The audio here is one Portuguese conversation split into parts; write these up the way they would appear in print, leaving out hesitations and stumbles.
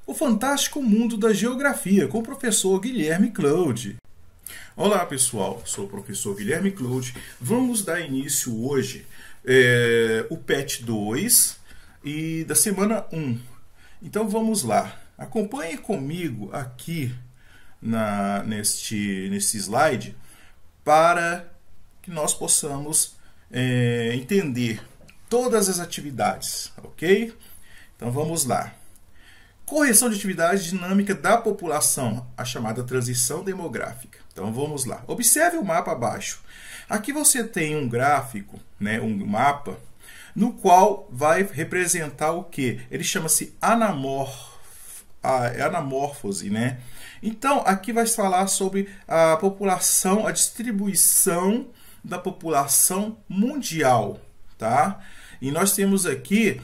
O Fantástico Mundo da Geografia, com o professor Guilherme Cloud. Olá pessoal, sou o professor Guilherme Cloud. Vamos dar início hoje o PET 2 e da semana 1. Então vamos lá. Acompanhe comigo aqui neste slide para que nós possamos entender todas as atividades, ok? Então vamos lá. Correção de atividade dinâmica da população, a chamada transição demográfica. Então vamos lá. Observe o mapa abaixo. Aqui você tem um gráfico, um mapa, no qual vai representar o quê? Ele chama-se anamorfose, Então, aqui vai falar sobre a população, a distribuição da população mundial, tá? E nós temos aqui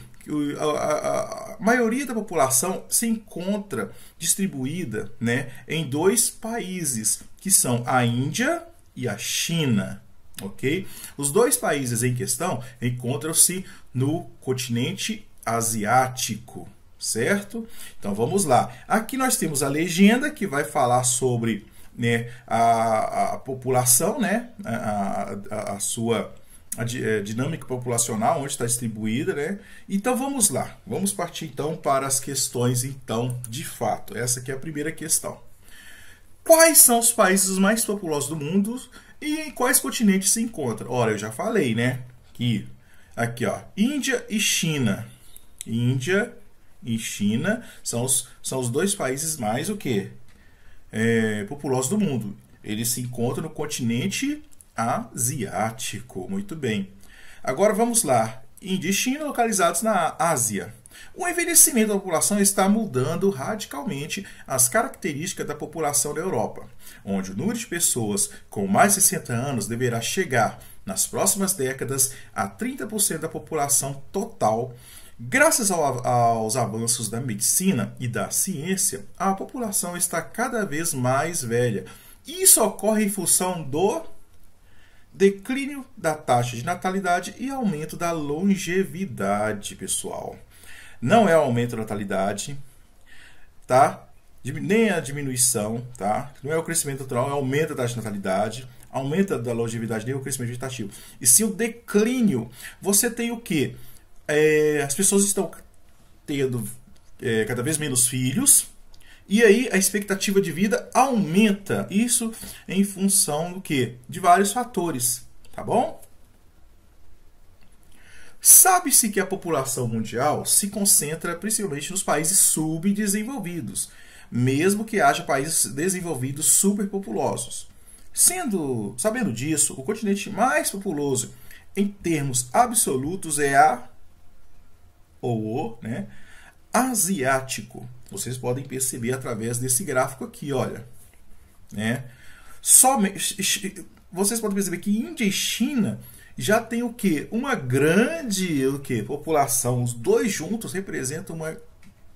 a maioria da população se encontra distribuída, em dois países, que são a Índia e a China, ok? Os dois países em questão encontram-se no continente asiático, certo? Então vamos lá. Aqui nós temos a legenda que vai falar sobre a população, a sua dinâmica populacional, onde está distribuída, Então vamos lá, vamos partir então para as questões então, de fato. Essa aqui é a primeira questão. Quais são os países mais populosos do mundo e em quais continentes se encontram? Ora, eu já falei, que aqui, ó, Índia e China. Índia e China são os dois países mais o quê? Populosos do mundo. Eles se encontram no continente asiático. Muito bem. Agora vamos lá. Índia e China localizados na Ásia. O envelhecimento da população está mudando radicalmente as características da população da Europa, onde o número de pessoas com mais de 60 anos deverá chegar, nas próximas décadas, a 30% da população total. Graças aos avanços da medicina e da ciência, a população está cada vez mais velha. Isso ocorre em função do declínio da taxa de natalidade e aumento da longevidade, pessoal. Não é aumento da natalidade, tá? Nem a diminuição, tá? Não é o crescimento natural, é o aumento da taxa de natalidade, aumento da longevidade, nem o crescimento vegetativo. E sim o declínio. Você tem o quê? As pessoas estão tendo cada vez menos filhos, e aí a expectativa de vida aumenta. Isso em função do quê? De vários fatores, tá bom? Sabe-se que a população mundial se concentra principalmente nos países subdesenvolvidos, mesmo que haja países desenvolvidos superpopulosos. Sabendo disso, o continente mais populoso em termos absolutos é o asiático. Vocês podem perceber através desse gráfico aqui, olha. Vocês podem perceber que Índia e China já tem o quê? Uma grande população. Os dois juntos representam uma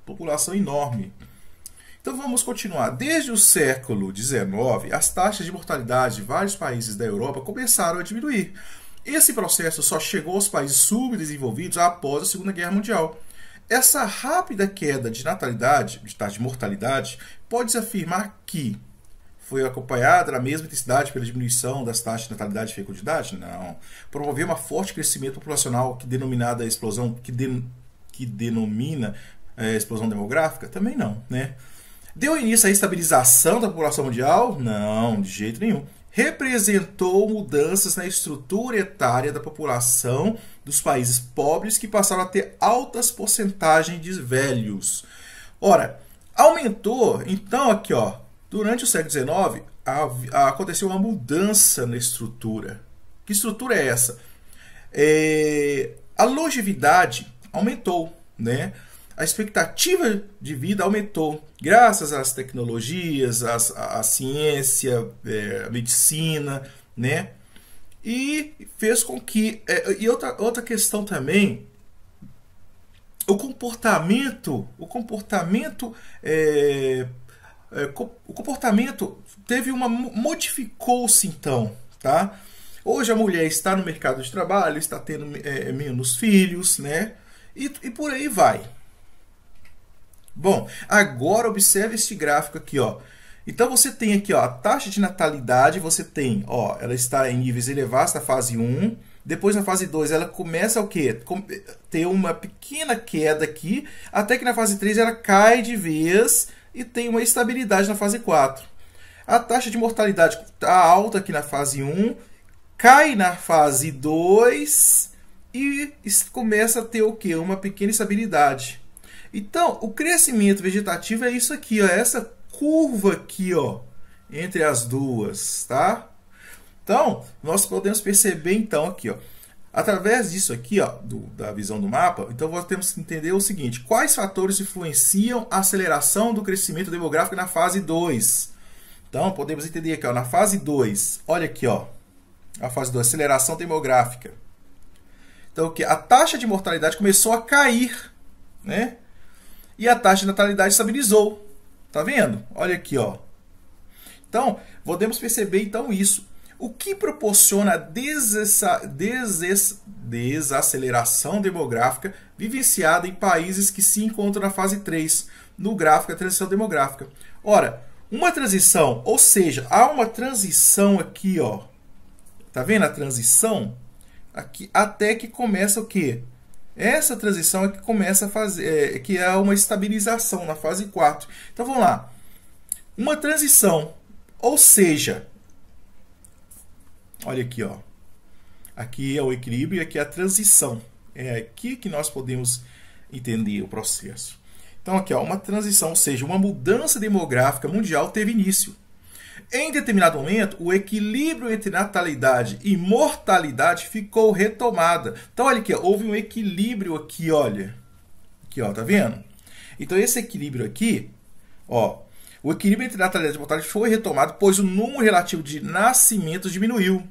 população enorme. Então vamos continuar. Desde o século XIX, as taxas de mortalidade de vários países da Europa começaram a diminuir. Esse processo só chegou aos países subdesenvolvidos após a Segunda Guerra Mundial. Essa rápida queda de natalidade, de taxa de mortalidade, pode-se afirmar que foi acompanhada na mesma intensidade pela diminuição das taxas de natalidade e fecundidade? Não. Promoveu um forte crescimento populacional que denomina explosão demográfica? Também não, Deu início à estabilização da população mundial? Não, de jeito nenhum. Representou mudanças na estrutura etária da população dos países pobres que passaram a ter altas porcentagens de velhos. Ora, aumentou, então aqui, durante o século XIX, aconteceu uma mudança na estrutura. Que estrutura é essa? A longevidade aumentou, A expectativa de vida aumentou, graças às tecnologias, à ciência, à medicina, E fez com que... E outra questão também, o comportamento modificou-se então, tá? Hoje a mulher está no mercado de trabalho, está tendo menos filhos, E por aí vai. Bom, agora observe este gráfico aqui, ó. Então você tem aqui, ó, a taxa de natalidade, você tem, ó, ela está em níveis elevados na fase 1. Depois na fase 2 ela começa o quê? Ter uma pequena queda aqui, até que na fase 3 ela cai de vez e tem uma estabilidade na fase 4. A taxa de mortalidade está alta aqui na fase 1, cai na fase 2 e começa a ter o quê? Uma pequena estabilidade. Então, o crescimento vegetativo é isso aqui, ó, essa curva aqui, ó, entre as duas, tá? Então, nós podemos perceber então aqui, ó, através disso aqui, ó, da visão do mapa, então nós temos que entender o seguinte: quais fatores influenciam a aceleração do crescimento demográfico na fase 2? Então, podemos entender aqui, ó, na fase 2, olha aqui, ó, a fase 2, aceleração demográfica. Então, o que? A taxa de mortalidade começou a cair, né? E a taxa de natalidade estabilizou. Tá vendo? Olha aqui, ó. Então, podemos perceber então isso. O que proporciona a desaceleração demográfica vivenciada em países que se encontram na fase 3, no gráfico da transição demográfica? Ora, uma transição, ou seja, há uma transição aqui, ó. Tá vendo a transição? Aqui, até que começa o quê? Essa transição é que começa a fazer, que é uma estabilização na fase 4. Então vamos lá. Uma transição, ou seja, olha aqui, ó. Aqui é o equilíbrio e aqui é a transição. É aqui que nós podemos entender o processo. Então aqui, ó, uma transição, ou seja, uma mudança demográfica mundial teve início. Em determinado momento, o equilíbrio entre natalidade e mortalidade ficou retomada. Então, olha aqui, ó, houve um equilíbrio aqui, olha. Aqui, ó, tá vendo? Então, esse equilíbrio aqui, ó, o equilíbrio entre natalidade e mortalidade foi retomado, pois o número relativo de nascimentos diminuiu.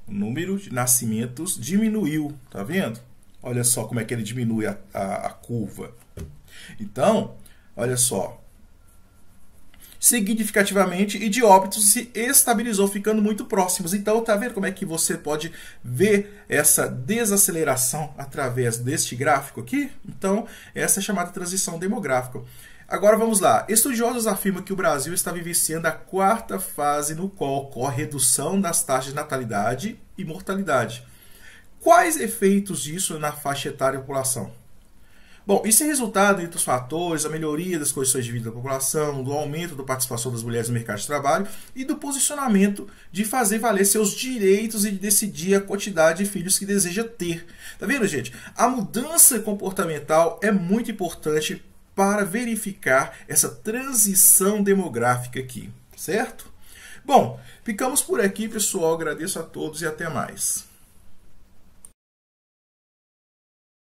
O número de nascimentos diminuiu, tá vendo? Olha só como é que ele diminui a curva. Então, olha só. Significativamente, e de óbitos se estabilizou, ficando muito próximos. Então, tá vendo como é que você pode ver essa desaceleração através deste gráfico aqui? Então, essa é a chamada transição demográfica. Agora vamos lá. Estudiosos afirmam que o Brasil está vivenciando a quarta fase no qual ocorre redução das taxas de natalidade e mortalidade. Quais efeitos disso na faixa etária da população? Bom, isso é resultado entre os fatores, a melhoria das condições de vida da população, do aumento da participação das mulheres no mercado de trabalho e do posicionamento de fazer valer seus direitos e de decidir a quantidade de filhos que deseja ter. Tá vendo, gente? A mudança comportamental é muito importante para verificar essa transição demográfica aqui, certo? Bom, ficamos por aqui, pessoal. Agradeço a todos e até mais.